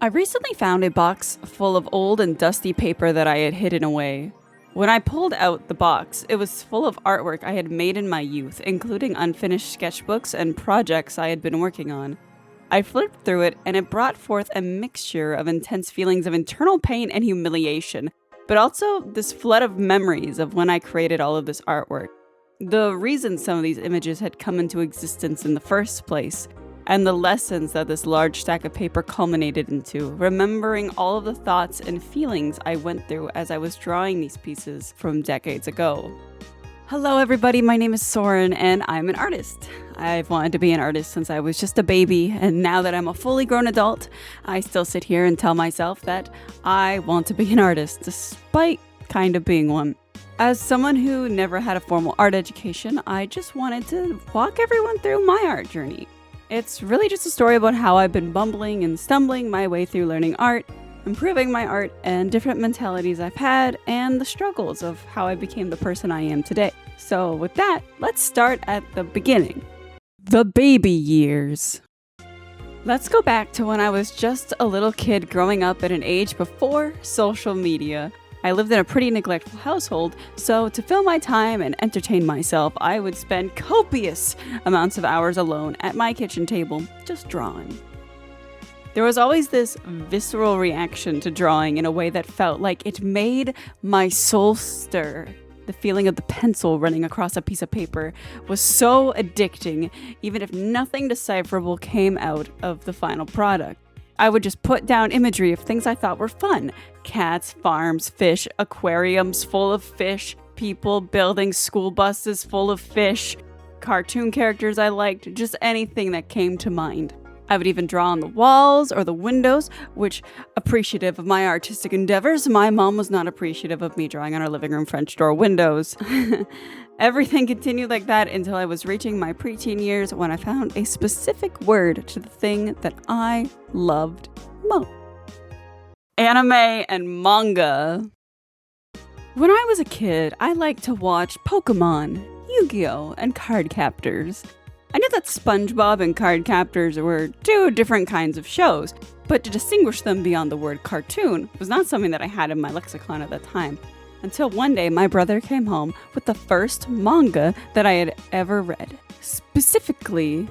I recently found a box full of old and dusty paper that I had hidden away. When I pulled out the box, it was full of artwork I had made in my youth, including unfinished sketchbooks and projects I had been working on. I flipped through it, and it brought forth a mixture of intense feelings of internal pain and humiliation, but also this flood of memories of when I created all of this artwork. The reason some of these images had come into existence in the first place, and the lessons that this large stack of paper culminated into, remembering all of the thoughts and feelings I went through as I was drawing these pieces from decades ago. Hello everybody, my name is Soren and I'm an artist. I've wanted to be an artist since I was just a baby, and now that I'm a fully grown adult, I still sit here and tell myself that I want to be an artist, despite kind of being one. As someone who never had a formal art education, I just wanted to walk everyone through my art journey. It's really just a story about how I've been bumbling and stumbling my way through learning art, improving my art, and different mentalities I've had, and the struggles of how I became the person I am today. So with that, let's start at the beginning. The baby years. Let's go back to when I was just a little kid growing up at an age before social media. I lived in a pretty neglectful household, so to fill my time and entertain myself, I would spend copious amounts of hours alone at my kitchen table, just drawing. There was always this visceral reaction to drawing in a way that felt like it made my soul stir. The feeling of the pencil running across a piece of paper was so addicting, even if nothing decipherable came out of the final product. I would just put down imagery of things I thought were fun. Cats, farms, fish, aquariums full of fish, people, buildings, school buses full of fish, cartoon characters I liked, just anything that came to mind. I would even draw on the walls or the windows, which, appreciative of my artistic endeavors, my mom was not appreciative of me drawing on our living room French door windows. Everything continued like that until I was reaching my preteen years when I found a specific word to the thing that I loved most. Anime and manga. When I was a kid, I liked to watch Pokemon, Yu-Gi-Oh, and Card Captors. I knew that SpongeBob and Card Captors were two different kinds of shows, but to distinguish them beyond the word cartoon was not something that I had in my lexicon at that time. Until one day, my brother came home with the first manga that I had ever read. Specifically,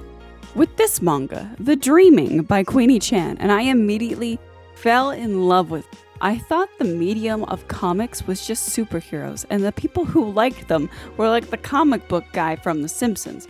with this manga, The Dreaming by Queenie Chan, and I immediately fell in love with it. I thought the medium of comics was just superheroes, and the people who liked them were like the comic book guy from The Simpsons.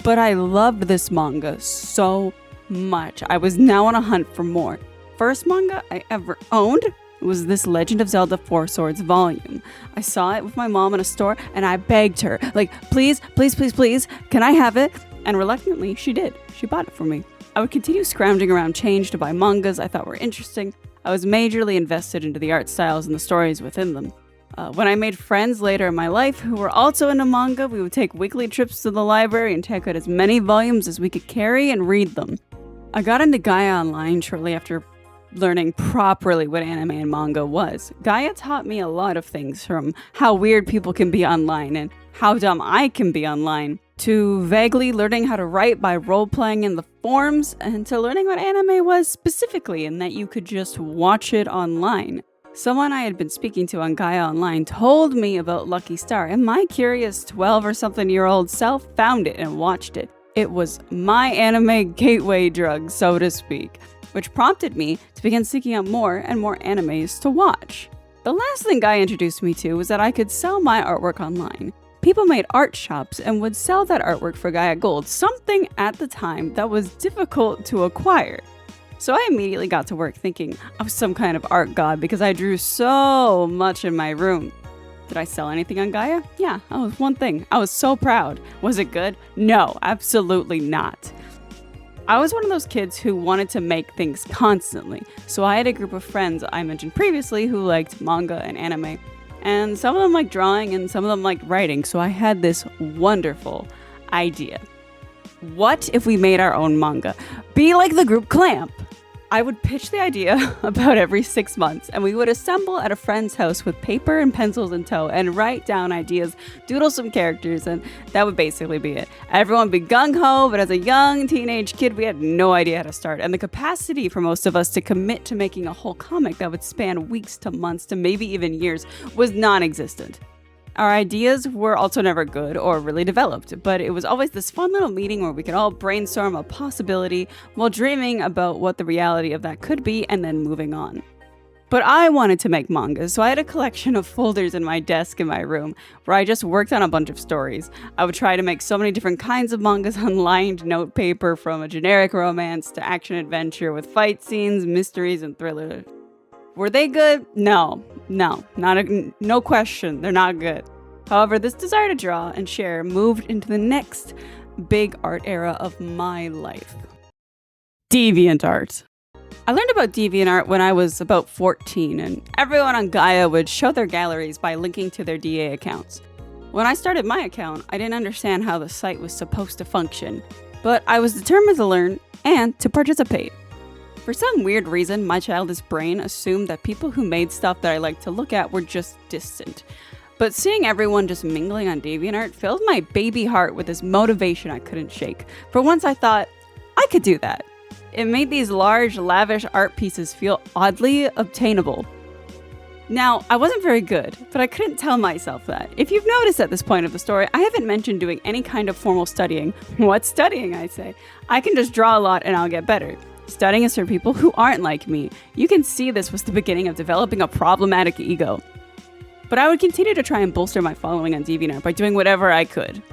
But I loved this manga so much. I was now on a hunt for more. First manga I ever owned was this Legend of Zelda 4 Swords volume. I saw it with my mom in a store and I begged her, like, please, please, please, please, can I have it? And reluctantly, she did. She bought it for me. I would continue scrounging around change to buy mangas I thought were interesting. I was majorly invested into the art styles and the stories within them. When I made friends later in my life who were also into manga, we would take weekly trips to the library and take out as many volumes as we could carry and read them. I got into Gaia Online shortly after learning properly what anime and manga was. Gaia taught me a lot of things, from how weird people can be online and how dumb I can be online, to vaguely learning how to write by role-playing in the forums, and to learning what anime was specifically and that you could just watch it online. Someone I had been speaking to on Gaia Online told me about Lucky Star, and my curious 12 or something year old self found it and watched it. It was my anime gateway drug, so to speak, which prompted me to begin seeking out more and more animes to watch. The last thing Gaia introduced me to was that I could sell my artwork online. People made art shops and would sell that artwork for Gaia Gold, something at the time that was difficult to acquire. So I immediately got to work thinking I was some kind of art god because I drew so much in my room. Did I sell anything on Gaia? Yeah, that was one thing. I was so proud. Was it good? No, absolutely not. I was one of those kids who wanted to make things constantly. So I had a group of friends I mentioned previously who liked manga and anime. And some of them liked drawing and some of them liked writing. So I had this wonderful idea. What if we made our own manga? Be like the group Clamp. I would pitch the idea about every 6 months, and we would assemble at a friend's house with paper and pencils in tow and write down ideas, doodle some characters, and that would basically be it. Everyone would be gung-ho, but as a young teenage kid, we had no idea how to start, and the capacity for most of us to commit to making a whole comic that would span weeks to months to maybe even years was non-existent. Our ideas were also never good or really developed, but it was always this fun little meeting where we could all brainstorm a possibility while dreaming about what the reality of that could be and then moving on. But I wanted to make mangas, so I had a collection of folders in my desk in my room where I just worked on a bunch of stories. I would try to make so many different kinds of mangas on lined note paper, from a generic romance to action-adventure with fight scenes, mysteries, and thrillers. Were they good? No, no question, they're not good. However, this desire to draw and share moved into the next big art era of my life. DeviantArt. I learned about DeviantArt when I was about 14, and everyone on Gaia would show their galleries by linking to their DA accounts. When I started my account, I didn't understand how the site was supposed to function, but I was determined to learn and to participate. For some weird reason, my childish brain assumed that people who made stuff that I liked to look at were just distant. But seeing everyone just mingling on DeviantArt filled my baby heart with this motivation I couldn't shake. For once I thought, I could do that. It made these large, lavish art pieces feel oddly obtainable. Now, I wasn't very good, but I couldn't tell myself that. If you've noticed at this point of the story, I haven't mentioned doing any kind of formal studying. What studying, I say? I can just draw a lot and I'll get better. Studying is for people who aren't like me. You can see this was the beginning of developing a problematic ego. But I would continue to try and bolster my following on DeviantArt by doing whatever I could.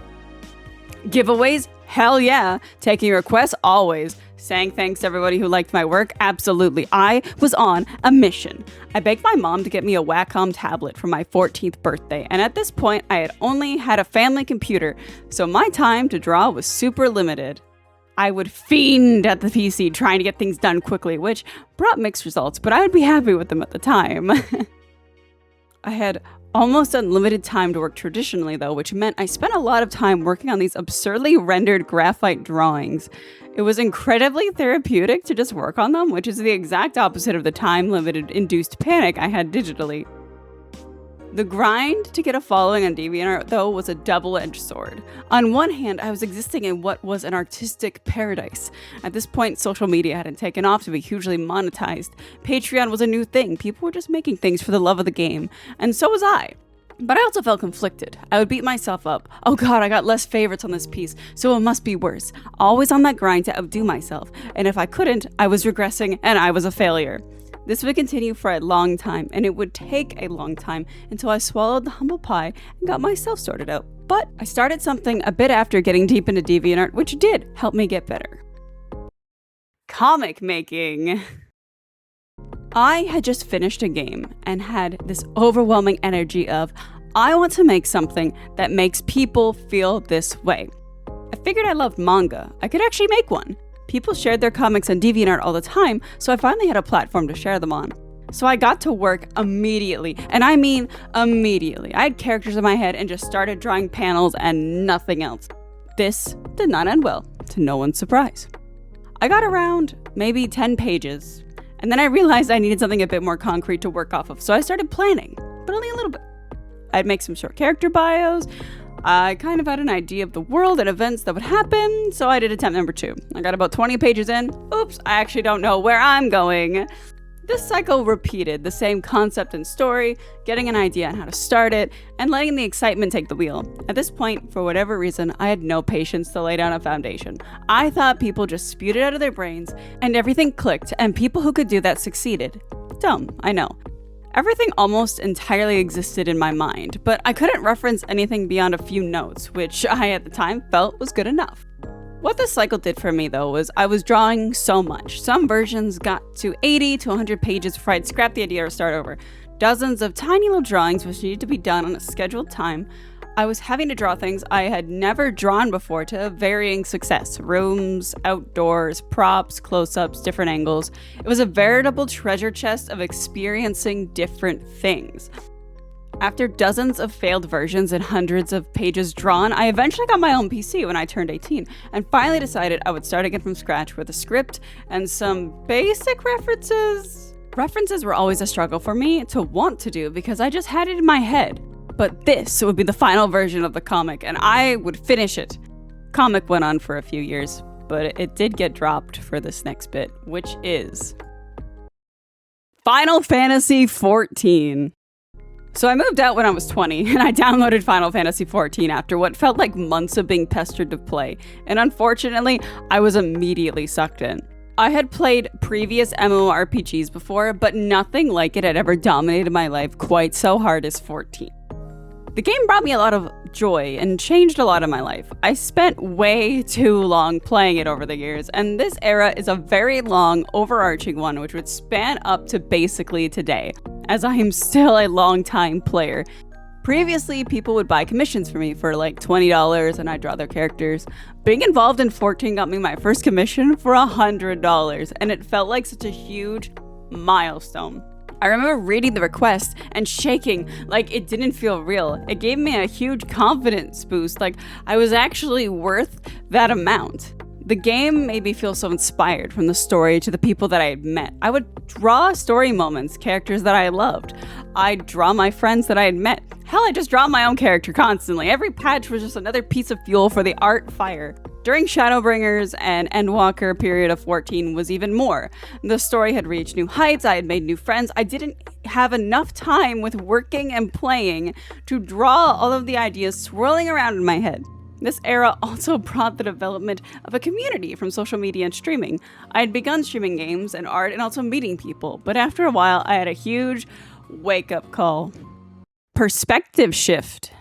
Giveaways? Hell yeah. Taking requests? Always. Saying thanks to everybody who liked my work? Absolutely. I was on a mission. I begged my mom to get me a Wacom tablet for my 14th birthday, and at this point, I had only had a family computer, so my time to draw was super limited. I would fiend at the PC trying to get things done quickly, which brought mixed results, but I would be happy with them at the time. I had almost unlimited time to work traditionally, though, which meant I spent a lot of time working on these absurdly rendered graphite drawings. It was incredibly therapeutic to just work on them, which is the exact opposite of the time-limited induced panic I had digitally. The grind to get a following on DeviantArt, though, was a double-edged sword. On one hand, I was existing in what was an artistic paradise. At this point, social media hadn't taken off to be hugely monetized. Patreon was a new thing. People were just making things for the love of the game. And so was I. But I also felt conflicted. I would beat myself up. Oh god, I got less favorites on this piece, so it must be worse. Always on that grind to outdo myself. And if I couldn't, I was regressing and I was a failure. This would continue for a long time, and it would take a long time until I swallowed the humble pie and got myself sorted out. But I started something a bit after getting deep into DeviantArt, which did help me get better. Comic making. I had just finished a game and had this overwhelming energy of, I want to make something that makes people feel this way. I figured I loved manga. I could actually make one. People shared their comics on DeviantArt all the time, so I finally had a platform to share them on. So I got to work immediately, and I mean immediately. I had characters in my head and just started drawing panels and nothing else. This did not end well, to no one's surprise. I got around maybe 10 pages, and then I realized I needed something a bit more concrete to work off of, so I started planning, but only a little bit. I'd make some short character bios. I kind of had an idea of the world and events that would happen, so I did attempt number 2. I got about 20 pages in. Oops, I actually don't know where I'm going. This cycle repeated, the same concept and story, getting an idea on how to start it, and letting the excitement take the wheel. At this point, for whatever reason, I had no patience to lay down a foundation. I thought people just spewed it out of their brains, and everything clicked, and people who could do that succeeded. Dumb, I know. Everything almost entirely existed in my mind, but I couldn't reference anything beyond a few notes, which I at the time felt was good enough. What this cycle did for me, though, was I was drawing so much. Some versions got to 80 to 100 pages before I'd scrap the idea or start over. Dozens of tiny little drawings which needed to be done on a scheduled time. I was having to draw things I had never drawn before to varying success. Rooms, outdoors, props, close-ups, different angles. It was a veritable treasure chest of experiencing different things. After dozens of failed versions and hundreds of pages drawn, I eventually got my own PC when I turned 18 and finally decided I would start again from scratch with a script and some basic references. References were always a struggle for me to want to do because I just had it in my head. But this would be the final version of the comic and I would finish it. Comic went on for a few years, but it did get dropped for this next bit, which is Final Fantasy XIV. So I moved out when I was 20, and I downloaded Final Fantasy XIV after what felt like months of being pestered to play, and unfortunately, I was immediately sucked in. I had played previous MMORPGs before, but nothing like it had ever dominated my life quite so hard as 14. The game brought me a lot of joy and changed a lot of my life. I spent way too long playing it over the years, and this era is a very long, overarching one which would span up to basically today, as I am still a long-time player. Previously, people would buy commissions for me for like $20 and I'd draw their characters. Being involved in 14 got me my first commission for $100, and it felt like such a huge milestone. I remember reading the request and shaking like it didn't feel real. It gave me a huge confidence boost, like I was actually worth that amount. The game made me feel so inspired, from the story to the people that I had met. I would draw story moments, characters that I loved. I'd draw my friends that I had met. Hell, I just draw my own character constantly. Every patch was just another piece of fuel for the art fire. During Shadowbringers and Endwalker period of 14 was even more. The story had reached new heights, I had made new friends. I didn't have enough time with working and playing to draw all of the ideas swirling around in my head. This era also brought the development of a community from social media and streaming. I had begun streaming games and art and also meeting people, but after a while I had a huge wake-up call. Perspective shift.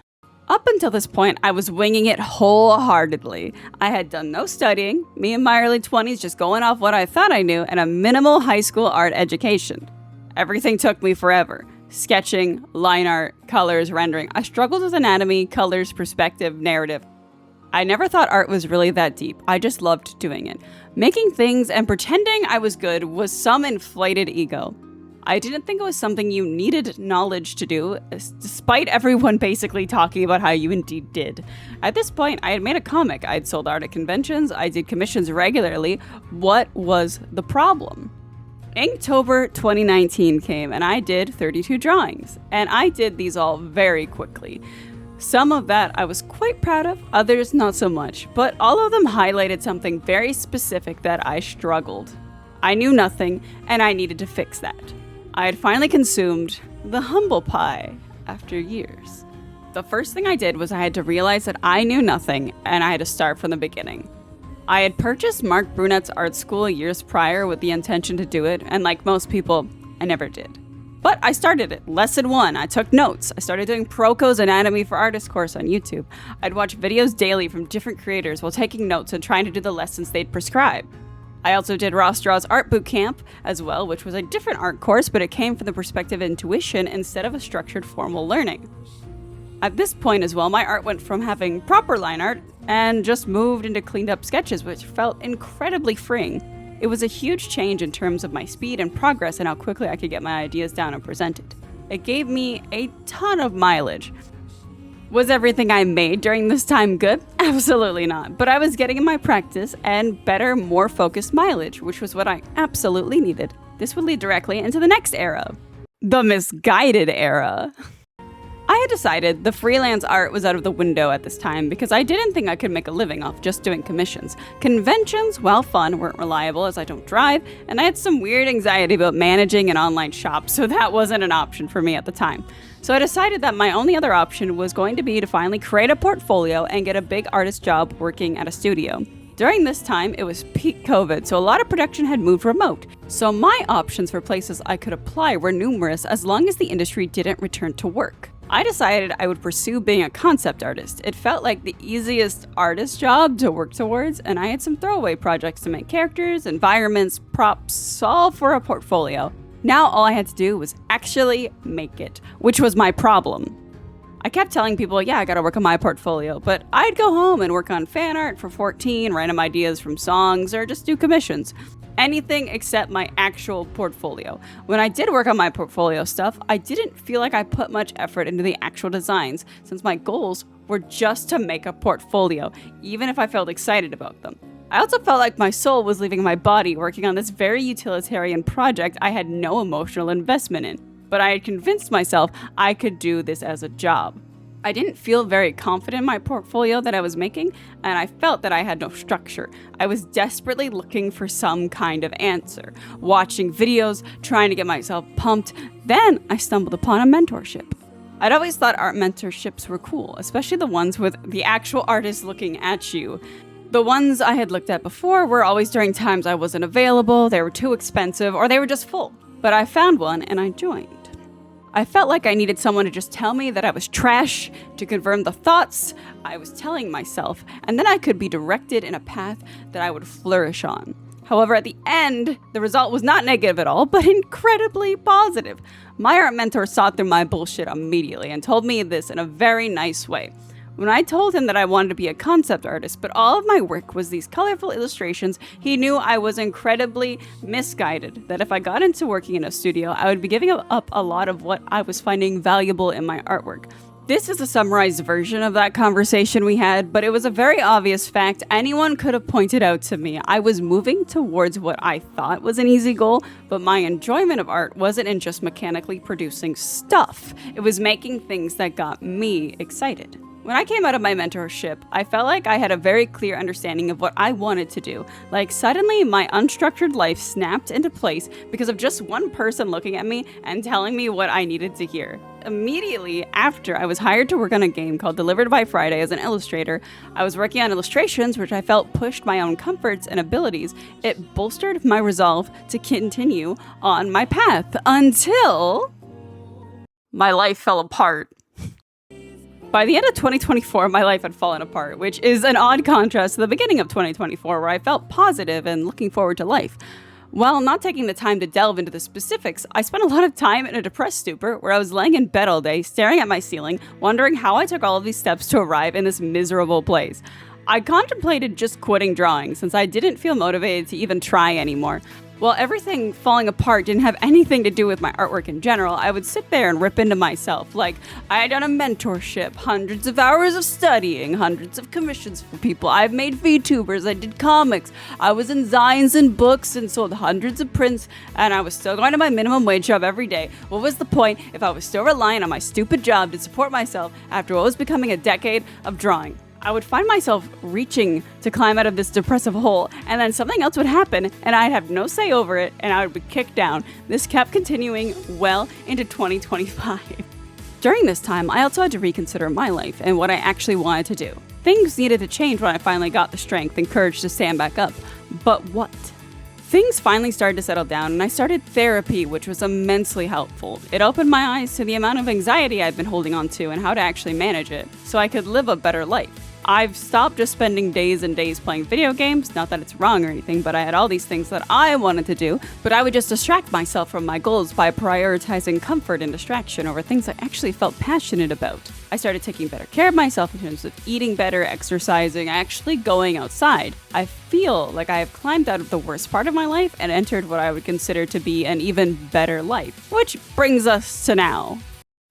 Up until this point, I was winging it wholeheartedly. I had done no studying, me in my early 20s just going off what I thought I knew, and a minimal high school art education. Everything took me forever. Sketching, line art, colors, rendering. I struggled with anatomy, colors, perspective, narrative. I never thought art was really that deep. I just loved doing it. Making things and pretending I was good was some inflated ego. I didn't think it was something you needed knowledge to do, despite everyone basically talking about how you indeed did. At this point, I had made a comic, I'd sold art at conventions, I did commissions regularly. What was the problem? Inktober 2019 came and I did 32 drawings, and I did these all very quickly. Some of that I was quite proud of, others not so much, but all of them highlighted something very specific that I struggled. I knew nothing, and I needed to fix that. I had finally consumed the humble pie after years. The first thing I did was I had to realize that I knew nothing and I had to start from the beginning. I had purchased Mark Brunet's art school years prior with the intention to do it, and like most people, I never did. But I started it. Lesson 1, I took notes. I started doing Proko's Anatomy for Artists course on YouTube. I'd watch videos daily from different creators while taking notes and trying to do the lessons they'd prescribe. I also did Ross Draw's Art Boot Camp as well, which was a different art course, but it came from the perspective of intuition instead of a structured formal learning. At this point as well, my art went from having proper line art and just moved into cleaned up sketches, which felt incredibly freeing. It was a huge change in terms of my speed and progress and how quickly I could get my ideas down and presented. It gave me a ton of mileage. Was everything I made during this time good? Absolutely not. But I was getting in my practice and better, more focused mileage, which was what I absolutely needed. This would lead directly into the next era, the misguided era. I had decided the freelance art was out of the window at this time because I didn't think I could make a living off just doing commissions. Conventions, while fun, weren't reliable as I don't drive, and I had some weird anxiety about managing an online shop, so that wasn't an option for me at the time. So I decided that my only other option was going to be to finally create a portfolio and get a big artist job working at a studio. During this time, it was peak COVID, so a lot of production had moved remote. So my options for places I could apply were numerous as long as the industry didn't return to work. I decided I would pursue being a concept artist. It felt like the easiest artist job to work towards, and I had some throwaway projects to make characters, environments, props, all for a portfolio. Now all I had to do was actually make it, which was my problem. I kept telling people, yeah, I gotta work on my portfolio, but I'd go home and work on fan art for 14, random ideas from songs, or just do commissions. anything except my actual portfolio. When I did work on my portfolio stuff, I didn't feel like I put much effort into the actual designs, since my goals were just to make a portfolio, even if I felt excited about them. I also felt like my soul was leaving my body working on this very utilitarian project I had no emotional investment in, but I had convinced myself I could do this as a job. I didn't feel very confident in my portfolio that I was making, and I felt that I had no structure. I was desperately looking for some kind of answer, watching videos, trying to get myself pumped. Then I stumbled upon a mentorship. I'd always thought art mentorships were cool, especially the ones with the actual artist looking at you. The ones I had looked at before were always during times I wasn't available, they were too expensive, or they were just full. But I found one and I joined. I felt like I needed someone to just tell me that I was trash, to confirm the thoughts I was telling myself, and then I could be directed in a path that I would flourish on. However, at the end, the result was not negative at all, but incredibly positive. My art mentor saw through my bullshit immediately and told me this in a very nice way. When I told him that I wanted to be a concept artist, but all of my work was these colorful illustrations, he knew I was incredibly misguided, that if I got into working in a studio, I would be giving up a lot of what I was finding valuable in my artwork. This is a summarized version of that conversation we had, but it was a very obvious fact anyone could have pointed out to me. I was moving towards what I thought was an easy goal, but my enjoyment of art wasn't in just mechanically producing stuff. It was making things that got me excited. When I came out of my mentorship, I felt like I had a very clear understanding of what I wanted to do. Like suddenly my unstructured life snapped into place because of just one person looking at me and telling me what I needed to hear. Immediately after, I was hired to work on a game called Delivered by Friday as an illustrator. I was working on illustrations which I felt pushed my own comforts and abilities. It bolstered my resolve to continue on my path until my life fell apart. By the end of 2024, my life had fallen apart, which is an odd contrast to the beginning of 2024, where I felt positive and looking forward to life. While not taking the time to delve into the specifics, I spent a lot of time in a depressed stupor where I was laying in bed all day, staring at my ceiling, wondering how I took all of these steps to arrive in this miserable place. I contemplated just quitting drawing since I didn't feel motivated to even try anymore. While everything falling apart didn't have anything to do with my artwork in general, I would sit there and rip into myself. Like, I had done a mentorship, hundreds of hours of studying, hundreds of commissions for people. I've made VTubers, I did comics, I was in zines and books and sold hundreds of prints, and I was still going to my minimum wage job every day. What was the point if I was still relying on my stupid job to support myself after what was becoming a decade of drawing? I would find myself reaching to climb out of this depressive hole, and then something else would happen, and I'd have no say over it, and I would be kicked down. This kept continuing well into 2025. During this time, I also had to reconsider my life and what I actually wanted to do. Things needed to change when I finally got the strength and courage to stand back up. But what? Things finally started to settle down, and I started therapy, which was immensely helpful. It opened my eyes to the amount of anxiety I've been holding on to and how to actually manage it, so I could live a better life. I've stopped just spending days and days playing video games, not that it's wrong or anything, but I had all these things that I wanted to do, but I would just distract myself from my goals by prioritizing comfort and distraction over things I actually felt passionate about. I started taking better care of myself in terms of eating better, exercising, actually going outside. I feel like I have climbed out of the worst part of my life and entered what I would consider to be an even better life. Which brings us to now.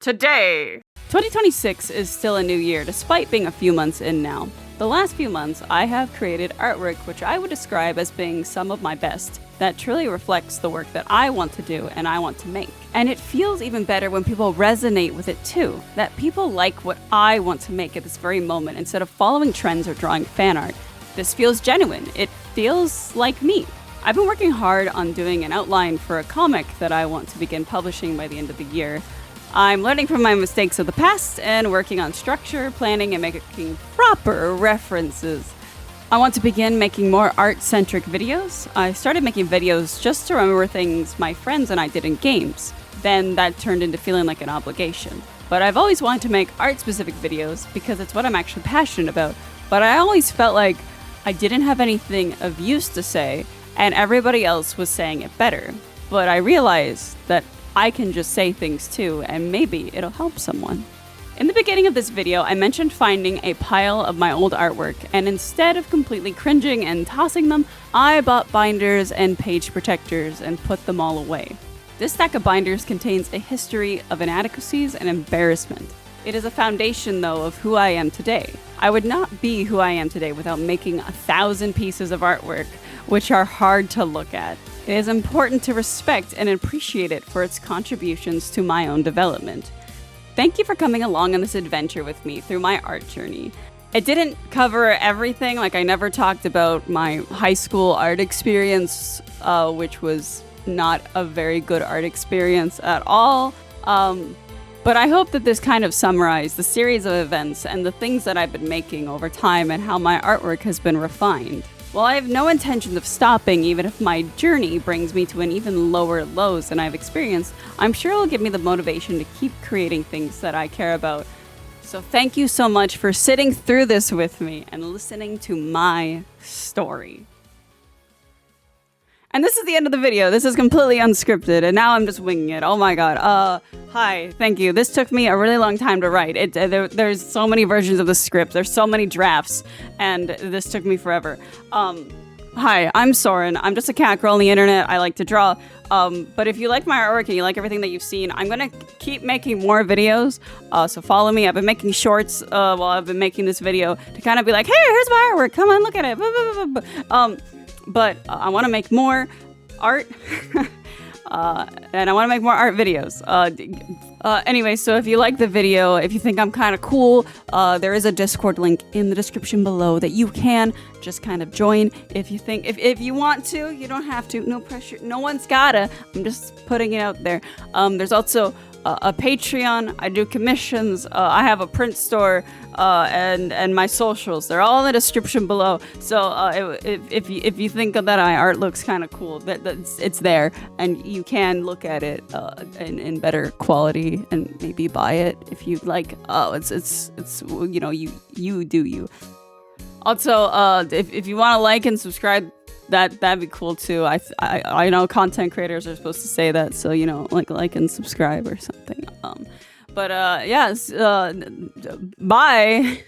Today! 2026 is still a new year, despite being a few months in now. The last few months, I have created artwork which I would describe as being some of my best, that truly reflects the work that I want to do and I want to make. And it feels even better when people resonate with it too, that people like what I want to make at this very moment instead of following trends or drawing fan art. This feels genuine. It feels like me. I've been working hard on doing an outline for a comic that I want to begin publishing by the end of the year. I'm learning from my mistakes of the past and working on structure, planning, and making proper references. I want to begin making more art-centric videos. I started making videos just to remember things my friends and I did in games. Then that turned into feeling like an obligation. But I've always wanted to make art-specific videos because it's what I'm actually passionate about. But I always felt like I didn't have anything of use to say, and everybody else was saying it better. But I realized that I can just say things too, and maybe it'll help someone. In the beginning of this video, I mentioned finding a pile of my old artwork, and instead of completely cringing and tossing them, I bought binders and page protectors and put them all away. This stack of binders contains a history of inadequacies and embarrassment. It is a foundation, though, of who I am today. I would not be who I am today without making 1,000 pieces of artwork, which are hard to look at. It is important to respect and appreciate it for its contributions to my own development. Thank you for coming along on this adventure with me through my art journey. It didn't cover everything, like I never talked about my high school art experience, which was not a very good art experience at all. But I hope that this kind of summarized the series of events and the things that I've been making over time and how my artwork has been refined. While I have no intention of stopping, even if my journey brings me to an even lower lows than I've experienced, I'm sure it'll give me the motivation to keep creating things that I care about. So thank you so much for sitting through this with me and listening to my story. And this is the end of the video. This is completely unscripted, and now I'm just winging it. Oh my god. Hi, thank you. This took me a really long time to write. There's so many versions of the script. There's so many drafts, and this took me forever. Hi, I'm Soren. I'm just a cat girl on the internet. I like to draw. But if you like my artwork and you like everything that you've seen, I'm gonna keep making more videos. So follow me. I've been making shorts while I've been making this video to kind of be like, hey, here's my artwork. Come on, look at it. But I want to make more art, and I want to make more art videos. Anyway, so if you like the video, if you think I'm kind of cool, there is a Discord link in the description below that you can just kind of join if you think, if you want to. You don't have to, no pressure, no one's gotta. I'm just putting it out there. There's also a Patreon. I do commissions. I have a print store, and my socials. They're all in the description below. So if you think that my art looks kind of cool, it's there, and you can look at it in better quality and maybe buy it if you like. It's you know, you do you. Also, if you want to like and subscribe, that'd be cool too. I know content creators are supposed to say that, so you know, like and subscribe or something. But yes, bye.